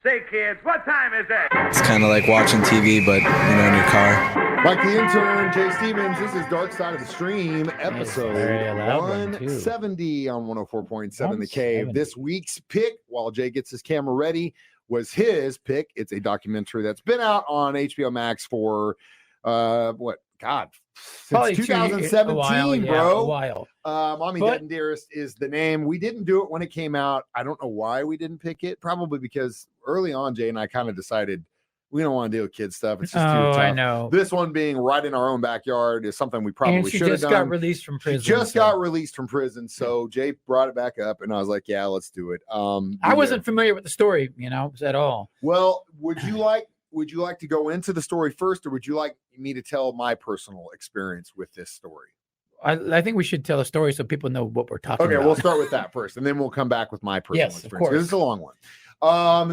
Say, kids, what time is it? It's kind of like watching TV, but, in your car. Like the intern, Jay Stevens, this is Dark Side of the Stream, episode 170 on 104.7 The Cave. This week's pick, while Jay gets his camera ready, was his pick. It's a documentary that's been out on HBO Max for, since 2017, bro. A while. Mommy, Dead, and Dearest is the name. We didn't do it when it came out. I don't know why we didn't pick it. Probably because early on, Jay and I kind of decided we don't want to deal with kid stuff. It's just too tough. I know. This one being right in our own backyard is something we probably should have done. Got released from prison. Got released from prison. So Jay brought it back up, and I was like, "Yeah, let's do it." I wasn't familiar with the story, at all. Well, would you like to go into the story first, or would you like me to tell my personal experience with this story? I think we should tell a story so people know what we're talking about. Okay, we'll start with that first, and then we'll come back with my personal experience. Of course. This is a long one.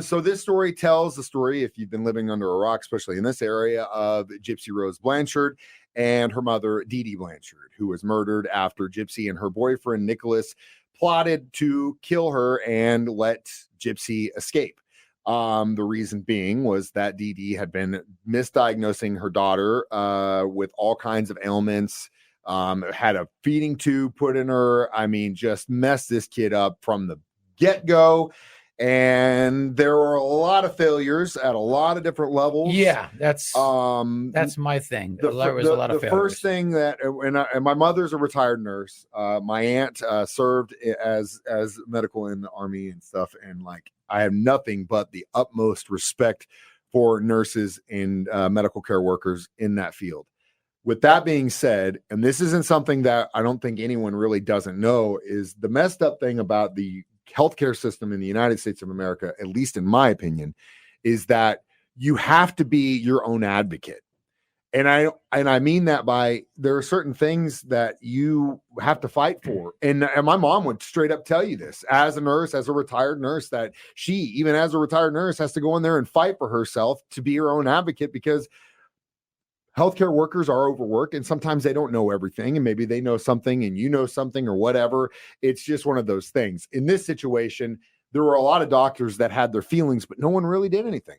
So this story tells the story, if you've been living under a rock, especially in this area, of Gypsy Rose Blanchard and her mother, Dee Dee Blanchard, who was murdered after Gypsy and her boyfriend, Nicholas, plotted to kill her and let Gypsy escape. The reason being was that Dee Dee had been misdiagnosing her daughter with all kinds of ailments, had a feeding tube put in her. I mean, just messed this kid up from the get-go. And there were a lot of failures at a lot of different levels. Yeah, that's my thing. There was a lot of failures. The first thing that, and my mother's a retired nurse. My aunt served as medical in the Army and stuff, and like I have nothing but the utmost respect for nurses and medical care workers in that field. With that being said, and this isn't something that I don't think anyone really doesn't know, is the messed up thing about the healthcare system in the United States of America, at least in my opinion, is that you have to be your own advocate. And I mean that by there are certain things that you have to fight for. And my mom would straight up tell you this as a nurse, as a retired nurse, that she, even as a retired nurse, has to go in there and fight for herself to be her own advocate, because healthcare workers are overworked and sometimes they don't know everything, and maybe they know something and you know something or whatever. It's just one of those things. In this situation, there were a lot of doctors that had their feelings, but no one really did anything.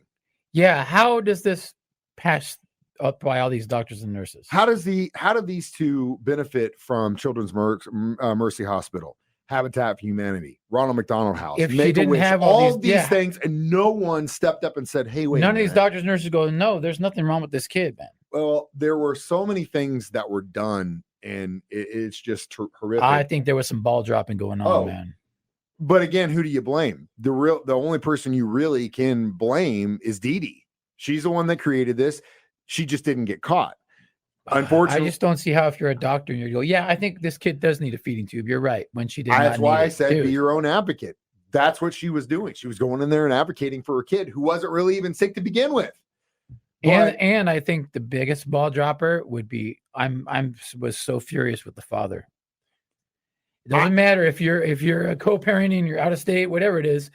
Yeah. How does this pass up by all these doctors and nurses? How do these two benefit from Children's Mercy Hospital, Habitat for Humanity, Ronald McDonald House? If she didn't have all these things, and no one stepped up and said, "Hey, wait." None of these doctors and nurses go, "No, there's nothing wrong with this kid, man." Well, there were so many things that were done, and it's just horrific. I think there was some ball dropping going on, man. But again, who do you blame? The only person you really can blame is Dee Dee. She's the one that created this. She just didn't get caught. Unfortunately, I just don't see how, if you're a doctor and you go, "Yeah, I think this kid does need a feeding tube." You're right. When she did, that's why I said be your own advocate. That's what she was doing. She was going in there and advocating for a kid who wasn't really even sick to begin with. And I think the biggest ball dropper would be was so furious with the father. It doesn't matter if you're a co-parenting, you're out of state, whatever it is.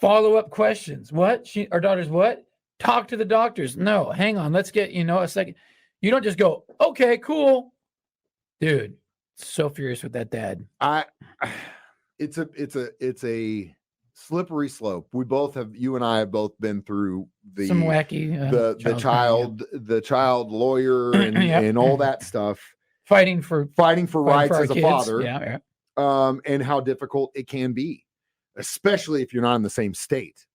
Follow-up questions. What? Our daughter's what? Talk to the doctors. No, hang on. Let's get a second. You don't just go, "Okay, cool." Dude, so furious with that dad. It's a slippery slope. You and I have both been through some wacky the child lawyer and all that stuff, fighting for rights as a kids. father, and how difficult it can be, especially if you're not in the same state.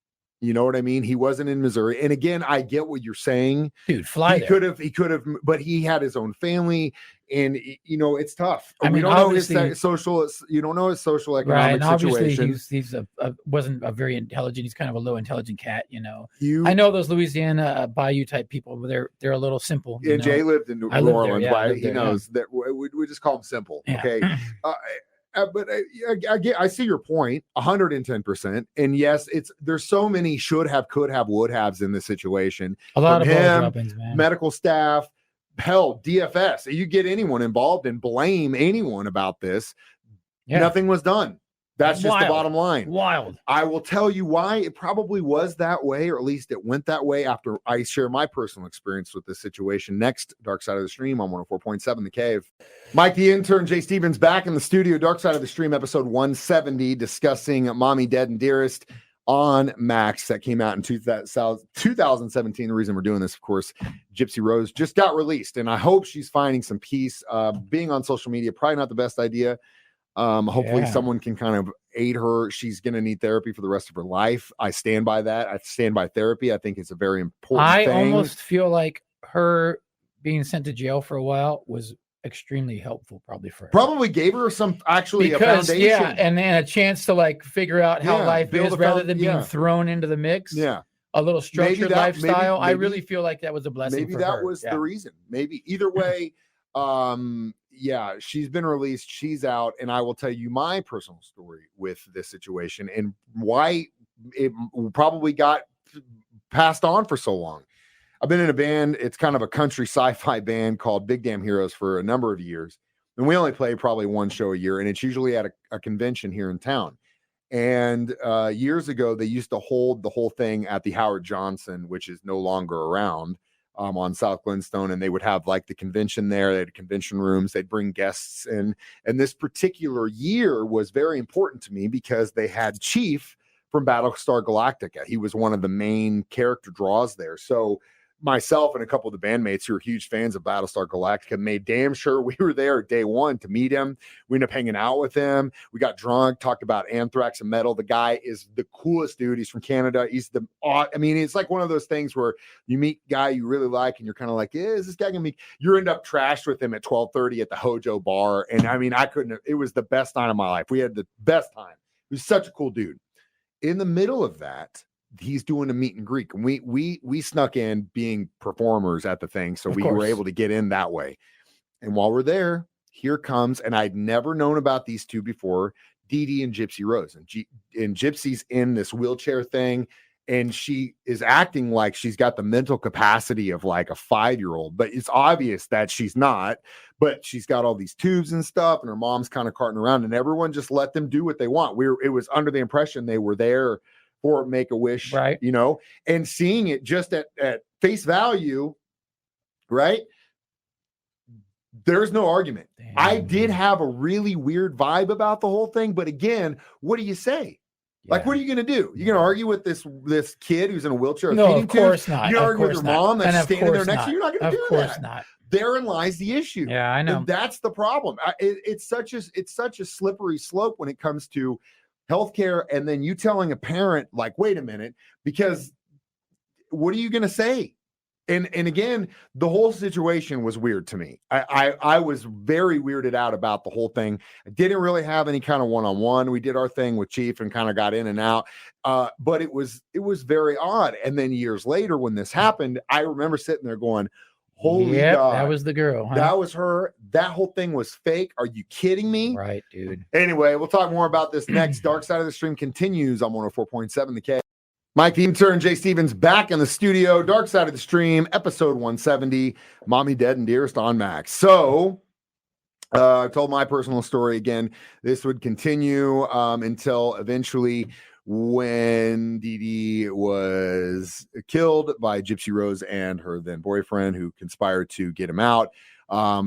You know what I mean? He wasn't in Missouri. And again, I get what you're saying. Dude, he could have, but he had his own family, and it's tough. I mean, we don't know his social, you don't know his social economic situation. He's wasn't a very intelligent. He's kind of a low intelligent cat, I know those Louisiana Bayou type people, they're a little simple. Yeah, Jay lived in New Orleans. He knows that we just call him simple. Yeah. Okay. But I see your point 110%. And yes, there's so many should have, could have, would haves in this situation. A lot of ball droppings, man. Medical staff, hell, DFS. You get anyone involved and blame anyone about this. Yeah. Nothing was done. That's just the bottom line. Wild. I will tell you why it probably was that way, or at least it went that way after I share my personal experience with this situation. Next, Dark Side of the Stream on 104.7 The Cave. Mike the Intern, Jay Stevens back in the studio. Dark Side of the Stream, episode 170, discussing Mommy, Dead, and Dearest. on Max that came out in 2017. The reason we're doing this, of course, Gypsy Rose just got released, and I hope she's finding some peace. Being on social media, probably not the best idea. Hopefully someone can kind of aid her. She's going to need therapy for the rest of her life. I stand by that. I stand by therapy. I think it's a very important thing. I almost feel like her being sent to jail for a while was extremely helpful, probably for her. Probably gave her some a foundation. Yeah, and then a chance to like figure out how life is rather than being thrown into the mix. Yeah. A little structured lifestyle. Maybe, I really feel like that was a blessing. Maybe for that her. was the reason. Maybe either way. She's been released. She's out, and I will tell you my personal story with this situation and why it probably got passed on for so long. I've been in a band. It's kind of a country sci-fi band called Big Damn Heroes for a number of years. And we only play probably one show a year. And it's usually at a convention here in town. And years ago, they used to hold the whole thing at the Howard Johnson, which is no longer around, on South Glenstone. And they would have like the convention there. They had convention rooms. They'd bring guests in. And this particular year was very important to me because they had Chief from Battlestar Galactica. He was one of the main character draws there. So myself and a couple of the bandmates who are huge fans of Battlestar Galactica made damn sure we were there day one to meet him. We ended up hanging out with him. We got drunk, talked about anthrax and metal. The guy is the coolest dude. He's from Canada. It's like one of those things where you meet a guy you really like and you're kind of like, is this guy gonna be, you end up trashed with him at 12:30 at the Hojo bar. And it was the best time of my life. We had the best time. He was such a cool dude. In the middle of that, he's doing a meet and greet, and we snuck in being performers at the thing, so we were able to get in that way. And while we're there, here comes, and I'd never known about these two before, Dee Dee and Gypsy Rose, and Gypsy's in this wheelchair thing, and she is acting like she's got the mental capacity of like a 5-year-old, but it's obvious that she's not. But she's got all these tubes and stuff, and her mom's kind of carting around, and everyone just let them do what they want. It was under the impression they were there for Make-A-Wish, right? And seeing it just at face value, right? There's no argument. Damn. I did have a really weird vibe about the whole thing, but again, what do you say? Yeah. Like, what are you going to do? You're going to argue with this kid who's in a wheelchair? No, of course not. You're arguing with your mom that's standing there next to you? You're not going to do that. Of course not. Therein lies the issue. Yeah, I know. And that's the problem. It's such a slippery slope when it comes to healthcare, and then you telling a parent, like, wait a minute, because what are you going to say? And again, the whole situation was weird to me. I was very weirded out about the whole thing. I didn't really have any kind of one-on-one. We did our thing with Chief and kind of got in and out. But it was very odd. And then years later, when this happened, I remember sitting there going, holy God. That was the girl. Huh? That was her. That whole thing was fake. Are you kidding me? Right, dude. Anyway, we'll talk more about this next. Dark Side of the Stream continues on 104.7 The K. Mike the Intern, Jay Stevens back in the studio. Dark Side of the Stream, episode 170. Mommy Dead and Dearest on Max. So I told my personal story again. This would continue until eventually when Dee Dee was killed by Gypsy Rose and her then boyfriend, who conspired to get him out.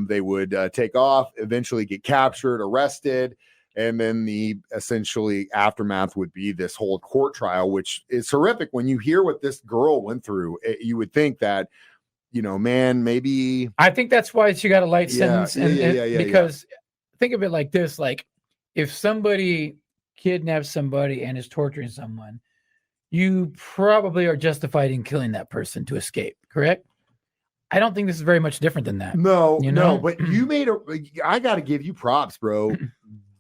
They would take off, eventually get captured, arrested, and then the essentially aftermath would be this whole court trial, which is horrific. When you hear what this girl went through, you would think that, man, maybe. I think that's why she got a light sentence. Because think of it like this: like, if somebody kidnaps somebody and is torturing someone, you probably are justified in killing that person to escape, correct? I don't think this is very much different than that. No, but I got to give you props, bro.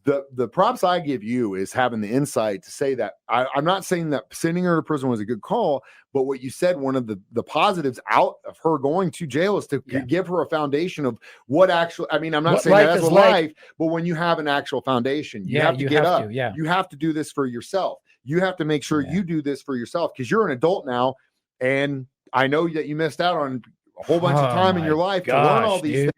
The props I give you is having the insight to say that I'm not saying that sending her to prison was a good call, but what you said, one of the positives out of her going to jail is to give her a foundation of what actually, I'm not saying that's what life, but when you have an actual foundation, you have to get up. You have to do this for yourself. You have to make sure you do this for yourself, because you're an adult now. And I know that you missed out on a whole bunch of time in your life to learn all these things.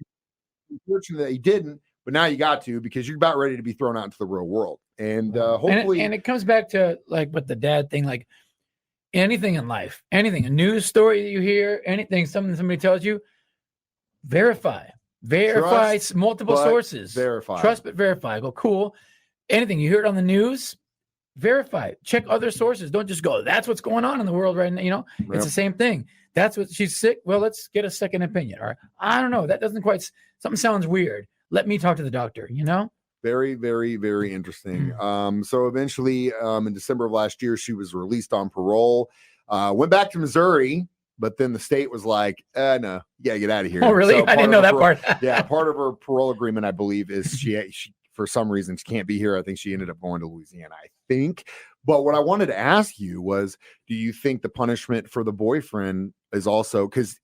Unfortunately, you didn't. But now you got to, because you're about ready to be thrown out into the real world. And hopefully. And it comes back to like with the dad thing, like anything in life, anything, a news story that you hear, anything, something somebody tells you, verify multiple sources. Verify. Trust but verify. Go, cool. Anything, you hear it on the news, Verify it. Check other sources. Don't just go, that's what's going on in the world right now. You know, it's the same thing. That's what she's sick. Well, let's get a second opinion. All right. I don't know. That doesn't quite, something sounds weird. Let me talk to the doctor, you know? Very, very, very interesting. So eventually, in December of last year, she was released on parole, went back to Missouri, but then the state was like, no, you gotta get out of here. Oh, really? So I didn't know that part. Yeah. Part of her parole agreement, I believe, is she for some reason, she can't be here. I think she ended up going to Louisiana, I think. But what I wanted to ask you was, do you think the punishment for the boyfriend is also, because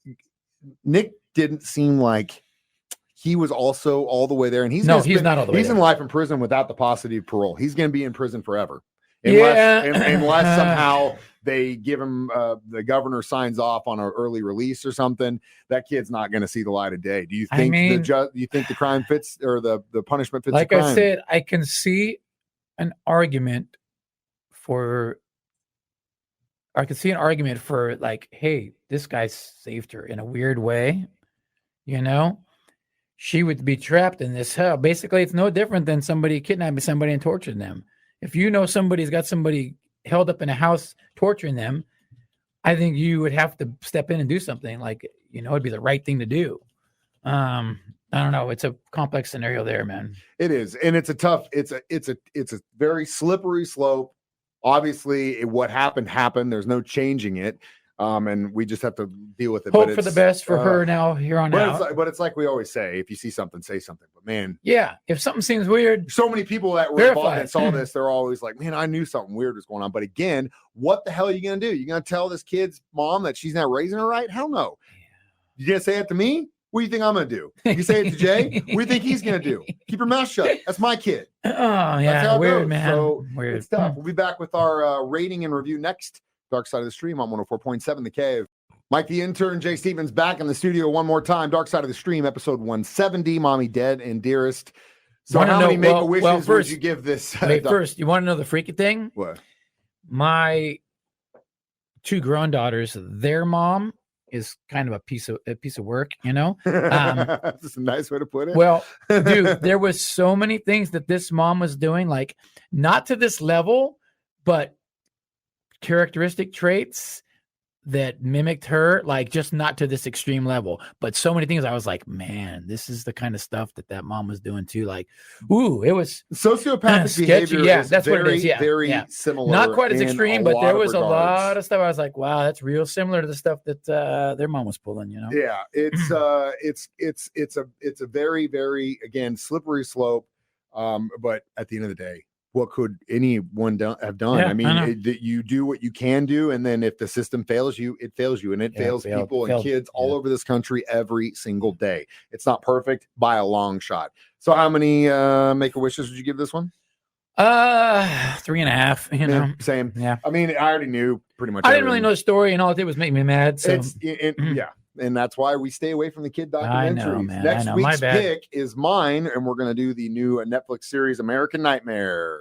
Nick didn't seem like he was also all the way there, and he's not all the way. He's in life in prison without the possibility of parole. He's going to be in prison forever, unless somehow they give him the governor signs off on an early release or something. That kid's not going to see the light of day. Do you think the crime fits, or the punishment fits? Like the crime? I said, I can see an argument for like, hey, this guy saved her in a weird way, you know. She would be trapped in this hell. Basically, it's no different than somebody kidnapping somebody and torturing them. If you know somebody's got somebody held up in a house torturing them, I think you would have to step in and do something. Like, you know, it'd be the right thing to do. I don't know. It's a complex scenario there, man. It is, and it's a very slippery slope. Obviously, what happened. There's no changing it. And we just have to deal with it. Hope for the best for her now here on out. But it's like we always say, if you see something, say something. But man, yeah, if something seems weird, so many people that were involved and saw this, they're always like, man, I knew something weird was going on. But again, what the hell are you going to do? You going to tell this kid's mom that she's not raising her right? Hell no. You going to say it to me? What do you think I'm going to do? You say it to Jay? What do you think he's going to do? Keep your mouth shut. That's my kid. Oh, yeah. Weird, man. So weird. It's tough. We'll be back with our rating and review next. Dark Side of the Stream on 104.7 The Cave. Mike the Intern, Jay Stevens back in the studio one more time. Dark Side of the Stream, episode 170, Mommy Dead and Dearest. So how many Make-A-Wishes would you give this? Wait, first, you want to know the freaky thing? What? My two grown daughters, their mom is kind of a piece of work, you know? That's a nice way to put it. Well, dude, there was so many things that this mom was doing, like not to this level, but characteristic traits that mimicked her, like just not to this extreme level, but so many things I was like, man, this is the kind of stuff that mom was doing too. Like, ooh, it was sociopathic behavior. Yeah, that's what it is. Yeah, very similar. Not quite as extreme, but there was a lot of stuff. I was like, wow, that's real similar to the stuff that their mom was pulling. You know? Yeah, it's a very, very, again, slippery slope. But at the end of the day, what could anyone have done? Yeah, I mean, you do what you can do, and then if the system fails you, it fails you, and it fails people and kids all over this country every single day. It's not perfect by a long shot. So how many Make-A-Wishes would you give this one? 3.5. You know, same. Yeah. I mean, I already knew pretty much. I didn't really know the story, and all it did was make me mad. So yeah. And that's why we stay away from the kid documentaries. I know, man. Next week's pick is mine, and we're going to do the new Netflix series, American Nightmare.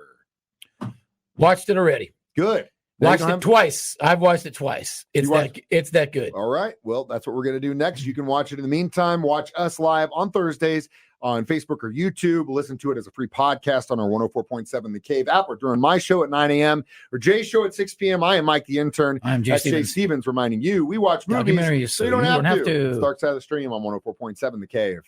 Watched it already. Good. Watched it twice. I've watched it twice. It's that good. All right. Well, that's what we're going to do next. You can watch it in the meantime. Watch us live on Thursdays on Facebook or YouTube. Listen to it as a free podcast on our 104.7 The Cave app, or during my show at 9 a.m. or Jay's show at 6 p.m. I am Mike the Intern. I'm Jay Stevens. Jay Stevens reminding you we watch movies documentaries, so you don't have to. It's Dark Side of the Stream on 104.7 The Cave.